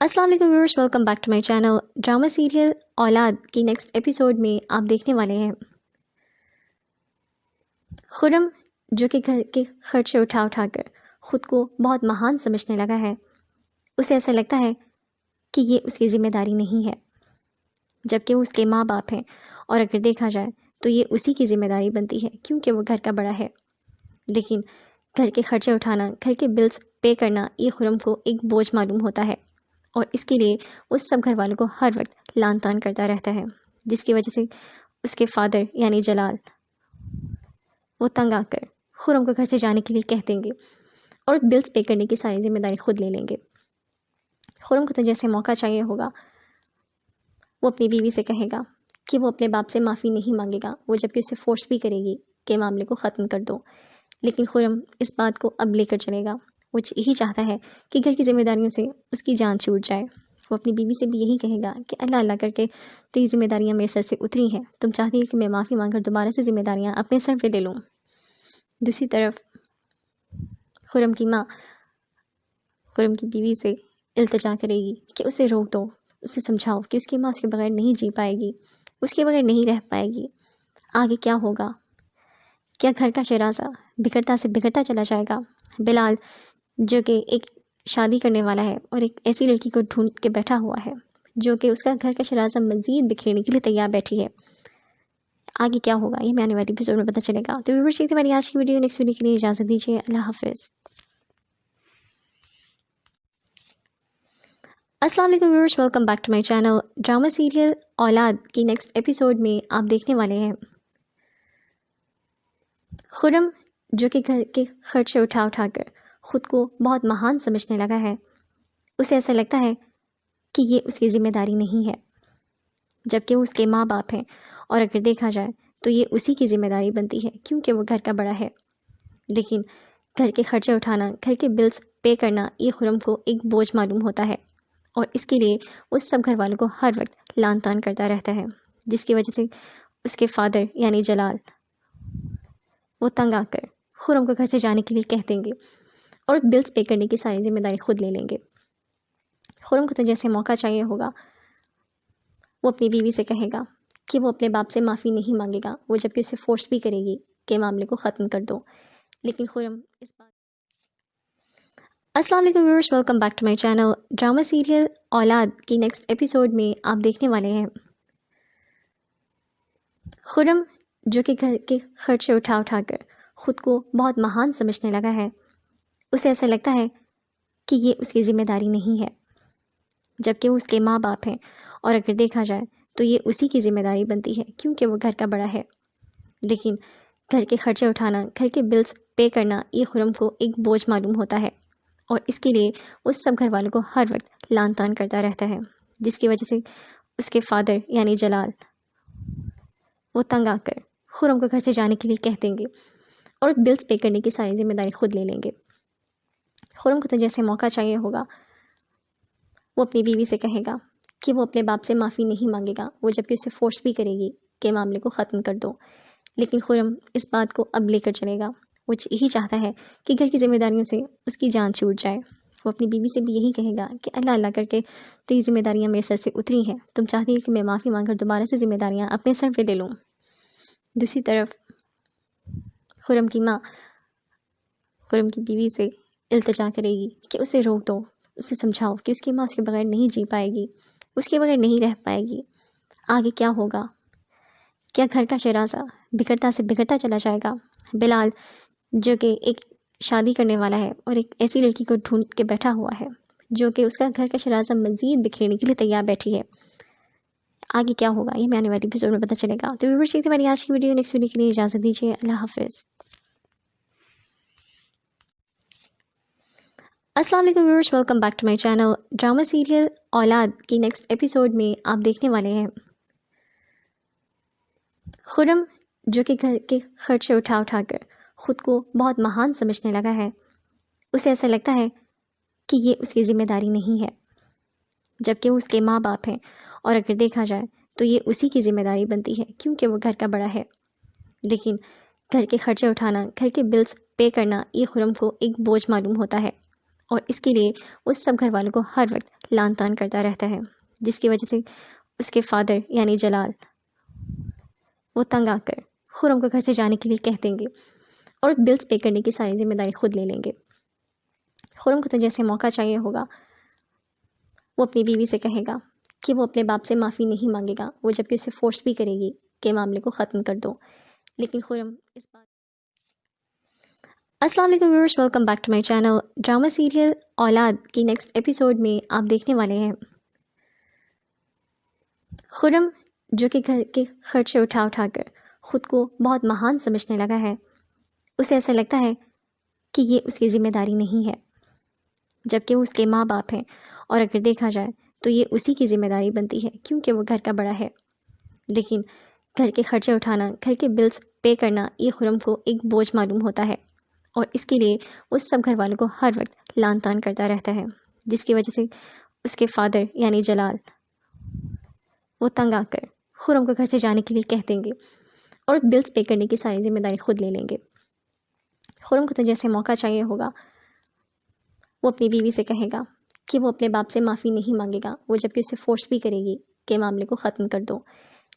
अस्सलाम वालेकुम viewers, welcome back to my channel. Drama serial Aulaad की नेक्स्ट एपिसोड में आप देखने वाले हैं खुरम, जो कि घर के खर्चे उठा उठा कर ख़ुद को बहुत महान समझने लगा है। उसे ऐसा लगता है कि ये उसकी ज़िम्मेदारी नहीं है, जबकि वो उसके माँ बाप हैं और अगर देखा जाए तो ये उसी की ज़िम्मेदारी बनती है क्योंकि वो घर का बड़ा है। लेकिन घर के खर्चे उठाना, घर के बिल्स पे करना ये खुरम को एक बोझ मालूम होता है और इसके लिए वो सब घर वालों को हर वक्त लान तान करता रहता है, जिसकी वजह से उसके फादर यानी जलाल वो तंग आकर खुरम को घर से जाने के लिए कह देंगे और बिल्स पे करने की सारी जिम्मेदारी खुद ले लेंगे। खुरम को तो जैसे मौका चाहिए होगा वो अपनी बीवी से कहेगा कि वो अपने बाप से माफ़ी नहीं मांगेगा, वो जबकि उसे फोर्स भी करेगी कि मामले को ख़त्म कर दो। लेकिन खुरम इस बात को अब लेकर चलेगा। वो यही चाहता है कि घर की जिम्मेदारियों से उसकी जान छूट जाए। वो अपनी बीवी से भी यही कहेगा कि अल्लाह अल्लाह करके तो ये जिम्मेदारियाँ मेरे सर से उतरी हैं, तुम चाहती हो कि मैं माफ़ी मांगकर दोबारा से जिम्मेदारियाँ अपने सर पे ले लूँ। दूसरी तरफ खुरम की माँ खुरम की बीवी से इल्तिजा करेगी कि उसे रोक दो, उसे समझाओ कि उसकी माँ उसके बगैर नहीं जी पाएगी, उसके बगैर नहीं रह पाएगी। आगे क्या होगा? क्या घर का शरासा बिगड़ता से बिगड़ता चला जाएगा? बिलाल, जो कि एक शादी करने वाला है और एक ऐसी लड़की को ढूंढ के बैठा हुआ है जो कि उसका घर का शरासा मज़ीद बिखेरने के लिए तैयार बैठी है। आगे क्या होगा ये मैं आने वाली एपिसोड में पता चलेगा। तो व्यूअर्स, ये थी हमारी आज की वीडियो। नेक्स्ट वीडियो के लिए इजाज़त दीजिए। अल्लाह हाफिज़। अस्सलाम वालेकुम viewers, welcome back to my channel. Drama serial Aulaad की नेक्स्ट एपिसोड में आप देखने वाले हैं खुरम, जो कि घर के खर्चे उठा उठा कर ख़ुद को बहुत महान समझने लगा है। उसे ऐसा लगता है कि ये उसकी ज़िम्मेदारी नहीं है, जबकि वो उसके माँ बाप हैं और अगर देखा जाए तो ये उसी की ज़िम्मेदारी बनती है क्योंकि वो घर का बड़ा है। लेकिन घर के खर्चे उठाना, घर के बिल्स पे करना ये खुरम को एक बोझ मालूम होता है और इसके लिए वो सब घर वालों को हर वक्त लान तान करता रहता है, जिसकी वजह से उसके फादर यानी जलाल वो तंग आकर खुरम को घर से जाने के लिए कह देंगे और बिल्स पे करने की सारी जिम्मेदारी खुद ले लेंगे। खुरम को तो जैसे मौका चाहिए होगा वो अपनी बीवी से कहेगा कि वो अपने बाप से माफ़ी नहीं मांगेगा, वो जबकि उसे फोर्स भी करेगी कि मामले को ख़त्म कर दो। लेकिन खुरम इस बात अस्सलाम वालेकुम viewers, welcome back to my channel. Drama serial Aulaad की नेक्स्ट एपिसोड में आप देखने वाले हैं खुरम, जो कि घर के खर्चे उठा उठा कर ख़ुद को बहुत महान समझने लगा है। उसे ऐसा लगता है कि ये उसकी ज़िम्मेदारी नहीं है, जबकि वो उसके माँ बाप हैं और अगर देखा जाए तो ये उसी की ज़िम्मेदारी बनती है क्योंकि वो घर का बड़ा है। लेकिन घर के खर्चे उठाना, घर के बिल्स पे करना ये खुरम को एक बोझ मालूम होता है और इसके लिए वो सब घर वालों को हर वक्त लान तान करता रहता है, जिसकी वजह से उसके फादर यानी जलाल वो तंग आकर खुरम को घर से जाने के लिए कह देंगे और बिल्स पे करने की सारी जिम्मेदारी खुद ले लेंगे। खुरम को तो जैसे मौका चाहिए होगा वो अपनी बीवी से कहेगा कि वो अपने बाप से माफ़ी नहीं मांगेगा, वो जबकि उसे फोर्स भी करेगी कि मामले को ख़त्म कर दो। लेकिन खुरम इस बात को अब लेकर चलेगा। वो यही चाहता है कि घर की जिम्मेदारियों से उसकी जान छूट जाए। वो अपनी बीवी से भी यही कहेगा कि अल्लाह अल्लाह करके तो ये जिम्मेदारियाँ मेरे सर से उतरी हैं, तुम चाहती हो कि मैं माफ़ी मांगकर दोबारा से जिम्मेदारियाँ अपने सर पे ले लूँ। दूसरी तरफ खुरम की माँ खुरम की बीवी से इल्तिजा करेगी कि उसे रोक दो, उसे समझाओ कि उसकी माँ उसके बगैर नहीं जी पाएगी, उसके बगैर नहीं रह पाएगी। आगे क्या होगा? क्या घर का शरासा बिगड़ता से बिगड़ता चला जाएगा? बिलाल, जो कि एक शादी करने वाला है और एक ऐसी लड़की को ढूंढ के बैठा हुआ है जो कि उसका घर का शरासा मज़ीद बिखेरने के लिए तैयार बैठी है। आगे क्या होगा ये मैं आने वाली एपिसोड में पता चलेगा। तो व्यूअर्स, ये थी हमारी आज की वीडियो। नेक्स्ट वीडियो के लिए इजाज़त दीजिए। अल्लाह हाफिज़। अस्सलाम वालेकुम viewers, welcome back to my channel. Drama serial Aulaad की नेक्स्ट एपिसोड में आप देखने वाले हैं खुरम, जो कि घर के खर्चे उठा उठा कर ख़ुद को बहुत महान समझने लगा है। उसे ऐसा लगता है कि ये उसकी ज़िम्मेदारी नहीं है, जबकि वो उसके माँ बाप हैं और अगर देखा जाए तो ये उसी की ज़िम्मेदारी बनती है क्योंकि वो घर का बड़ा है। लेकिन घर के खर्चे उठाना, घर के बिल्स पे करना ये खुरम को एक बोझ मालूम होता है اور اس کے لیے وہ سب گھر والوں کو ہر وقت لان تان کرتا رہتا ہے، جس کی وجہ سے اس کے فادر یعنی جلال وہ تنگ آ کر خرم کو گھر سے جانے کے لیے کہہ دیں گے اور بلز پے کرنے کی ساری ذمہ داری خود لے لیں گے۔ خرم کو تو جیسے موقع چاہیے ہوگا وہ اپنی بیوی سے کہے گا کہ وہ اپنے باپ سے معافی نہیں مانگے گا، وہ جبکہ اسے فورس بھی کرے گی کہ معاملے کو ختم کر دو، لیکن خرم اس بات۔ السلام علیکم viewers, welcome back to my channel. Drama serial Aulaad کی نیکسٹ ایپیسوڈ میں آپ دیکھنے والے ہیں خرم جو کہ گھر کے خرچے اٹھا کر خود کو بہت مہان سمجھنے لگا ہے۔ اسے ایسا لگتا ہے کہ یہ اس کی ذمہ داری نہیں ہے، جبکہ وہ اس کے ماں باپ ہیں، اور اگر دیکھا جائے تو یہ اسی کی ذمہ داری بنتی ہے کیونکہ وہ گھر کا بڑا ہے۔ لیکن گھر کے خرچے اٹھانا، گھر کے بلز پے کرنا یہ خرم کو ایک بوجھ معلوم ہوتا ہے، اور اس کے لیے وہ سب گھر والوں کو ہر وقت لان تان کرتا رہتا ہے، جس کی وجہ سے اس کے فادر یعنی جلال وہ تنگ آ کر خرم کو گھر سے جانے کے لیے کہہ دیں گے اور بلز پے کرنے کی ساری ذمہ داری خود لے لیں گے۔ خرم کو تو جیسے موقع چاہیے ہوگا وہ اپنی بیوی سے کہے گا کہ وہ اپنے باپ سے معافی نہیں مانگے گا، وہ جبکہ اسے فورس بھی کرے گی کہ معاملے کو ختم کر دو،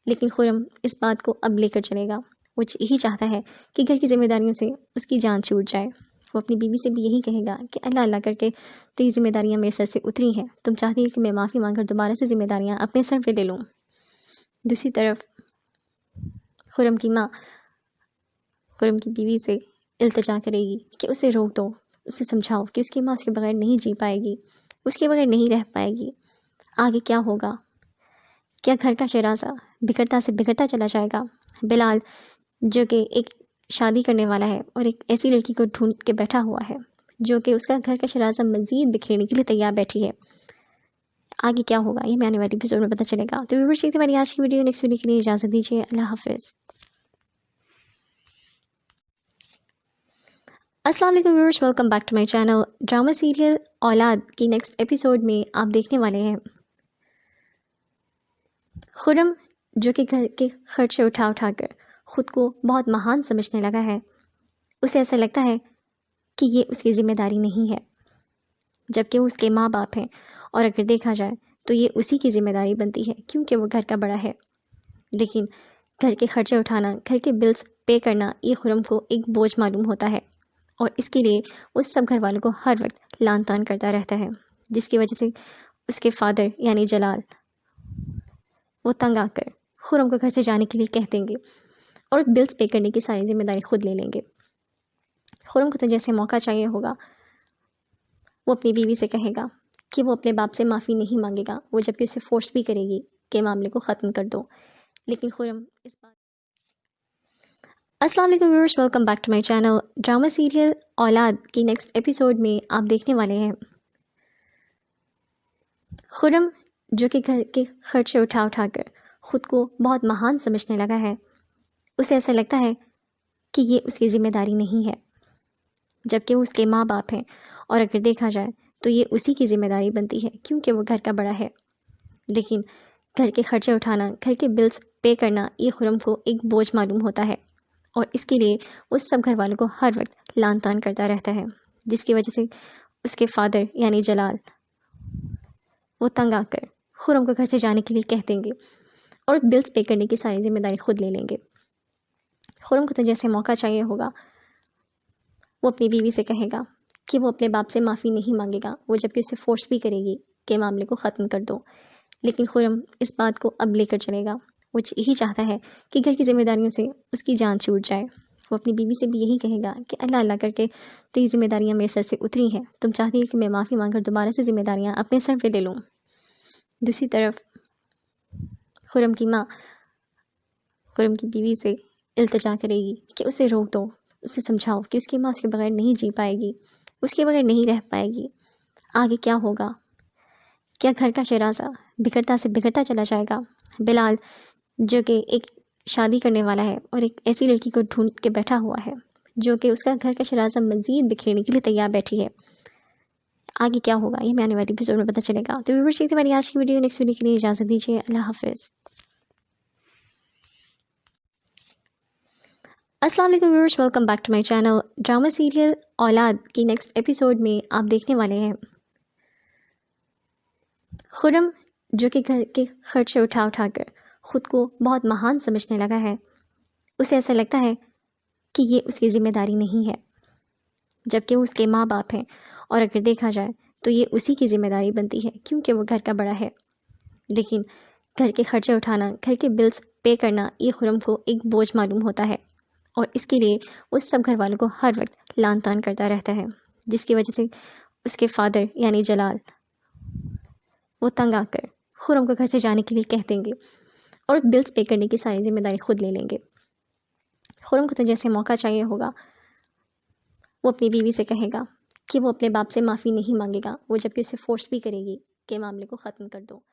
لیکن خرم اس بات کو اب لے کر چلے گا۔ وہ یہی چاہتا ہے کہ گھر کی ذمہ داریوں سے اس کی جان چھوٹ جائے۔ وہ اپنی بیوی سے بھی یہی کہے گا کہ اللہ اللہ کر کے تو یہ ذمہ داریاں میرے سر سے اتری ہیں، تم چاہتی ہو کہ میں معافی مانگ کر دوبارہ سے ذمہ داریاں اپنے سر پہ لے لوں۔ دوسری طرف خرم کی ماں خرم کی بیوی سے التجا کرے گی کہ اسے روک دو، اسے سمجھاؤ کہ اس کی ماں اس کے بغیر نہیں جی پائے گی، اس کے بغیر نہیں رہ پائے گی۔ آگے کیا ہوگا؟ کیا گھر کا شرازہ بگڑتا سے بگڑتا چلا جائے گا؟ بلال جو کہ ایک شادی کرنے والا ہے اور ایک ایسی لڑکی کو ڈھونڈ کے بیٹھا ہوا ہے جو کہ اس کا گھر کا شرازہ مزید بکھیرنے کے لیے تیار بیٹھی ہے، آگے کیا ہوگا یہ میں آنے والی ایپیسوڈ میں پتہ چلے گا۔ تو ویورز یہ تھی ہماری آج کی ویڈیو، نیکسٹ ویڈیو کے لیے اجازت دیجیے، اللہ حافظ۔ السلام علیکم viewers, welcome back to my channel. Drama serial Aulaad کی نیکسٹ ایپیسوڈ میں آپ دیکھنے والے ہیں خرم جو کہ گھر کے خرچے اٹھا کر خود کو بہت مہان سمجھنے لگا ہے۔ اسے ایسا لگتا ہے کہ یہ اس کی ذمہ داری نہیں ہے، جبکہ وہ اس کے ماں باپ ہیں، اور اگر دیکھا جائے تو یہ اسی کی ذمہ داری بنتی ہے کیونکہ وہ گھر کا بڑا ہے۔ لیکن گھر کے خرچے اٹھانا، گھر کے بلز پے کرنا یہ خرم کو ایک بوجھ معلوم ہوتا ہے، اور اس کے لیے وہ سب گھر والوں کو ہر وقت لان تان کرتا رہتا ہے، جس کی وجہ سے اس کے فادر یعنی جلال وہ تنگ آ کر خرم کو گھر سے جانے کے لیے کہہ دیں گے اور بلز پے کرنے کی ساری ذمہ داری خود لے لیں گے۔ خرم کو تو جیسے موقع چاہیے ہوگا وہ اپنی بیوی سے کہے گا کہ وہ اپنے باپ سے معافی نہیں مانگے گا، وہ جبکہ اسے فورس بھی کرے گی کہ معاملے کو ختم کر دو، لیکن خرم اس بات۔ السلام علیکم viewers, welcome back to my channel. Drama serial Aulaad کی نیکسٹ ایپیسوڈ میں آپ دیکھنے والے ہیں خرم جو کہ گھر کے خرچے اٹھا کر خود کو بہت مہان سمجھنے لگا ہے۔ اسے ایسا لگتا ہے کہ یہ اس کی ذمہ داری نہیں ہے، جبکہ وہ اس کے ماں باپ ہیں، اور اگر دیکھا جائے تو یہ اسی کی ذمہ داری بنتی ہے کیونکہ وہ گھر کا بڑا ہے۔ لیکن گھر کے خرچے اٹھانا، گھر کے بلز پے کرنا یہ خرم کو ایک بوجھ معلوم ہوتا ہے، اور اس کے لیے وہ سب گھر والوں کو ہر وقت لان تان کرتا رہتا ہے، جس کی وجہ سے اس کے فادر یعنی جلال وہ تنگ آ کر خرم کو گھر سے جانے کے لیے کہہ دیں گے اور بلز پے کرنے کی ساری ذمہ داری خود لے لیں گے۔ خرم کو تو جیسے موقع چاہیے ہوگا وہ اپنی بیوی سے کہے گا کہ وہ اپنے باپ سے معافی نہیں مانگے گا، وہ جبکہ اسے فورس بھی کرے گی کہ معاملے کو ختم کر دو، لیکن خرم اس بات کو اب لے کر چلے گا۔ وہ یہی چاہتا ہے کہ گھر کی ذمہ داریوں سے اس کی جان چھوٹ جائے۔ وہ اپنی بیوی سے بھی یہی کہے گا کہ اللہ اللہ کر کے تو یہ ذمہ داریاں میرے سر سے اتری ہیں، تم چاہتی ہو کہ میں معافی مانگ کر دوبارہ سے ذمہ داریاں اپنے سر پہ لے لوں۔ دوسری طرف خرم کی ماں خرم کی بیوی سے التجا کرے گی کہ اسے روک دو، اسے سمجھاؤ کہ اس کی ماں اس کے بغیر نہیں جی پائے گی، اس کے بغیر نہیں رہ پائے گی۔ آگے کیا ہوگا؟ کیا گھر کا شرازہ بگڑتا سے بگڑتا چلا جائے گا؟ بلال جو کہ ایک شادی کرنے والا ہے اور ایک ایسی لڑکی کو ڈھونڈ کے بیٹھا ہوا ہے جو کہ اس کا گھر کا شرازہ مزید بکھیرنے کے لیے تیار بیٹھی ہے، آگے کیا ہوگا یہ میں آنے والی ایپیسوڈ میں پتہ چلے گا۔ تو ویورز یہ تھی ہماری آج کی ویڈیو، نیکسٹ ویڈیو کے لیے اجازت دیجیے، اللہ حافظ۔ अस्सलाम वालेकुम viewers, welcome back to my channel. Drama serial Aulaad की नेक्स्ट एपिसोड में आप देखने वाले हैं खुर्रम जो कि घर के खर्चे उठा उठा कर ख़ुद को बहुत महान समझने लगा है। उसे ऐसा लगता है कि ये उसकी ज़िम्मेदारी नहीं है, जबकि वो उसके माँ बाप हैं और अगर देखा जाए तो ये उसी की ज़िम्मेदारी बनती है क्योंकि वो घर का बड़ा है। लेकिन घर के खर्चे उठाना, घर के बिल्स पे करना ये खुर्रम को एक बोझ मालूम होता है और इसके लिए वो सब घर वालों को हर वक्त लान तान करता रहता है, जिसकी वजह से उसके फादर यानी जलाल वो तंग आकर खुर्रम को घर से जाने के लिए कह देंगे और बिल्स पे करने की सारी जिम्मेदारी खुद ले लेंगे। खुर्रम को तो जैसे मौका चाहिए होगा वो अपनी बीवी से कहेगा कि वो अपने बाप से माफ़ी नहीं मांगेगा, वो जबकि उसे फोर्स भी करेगी कि मामले को ख़त्म कर दो।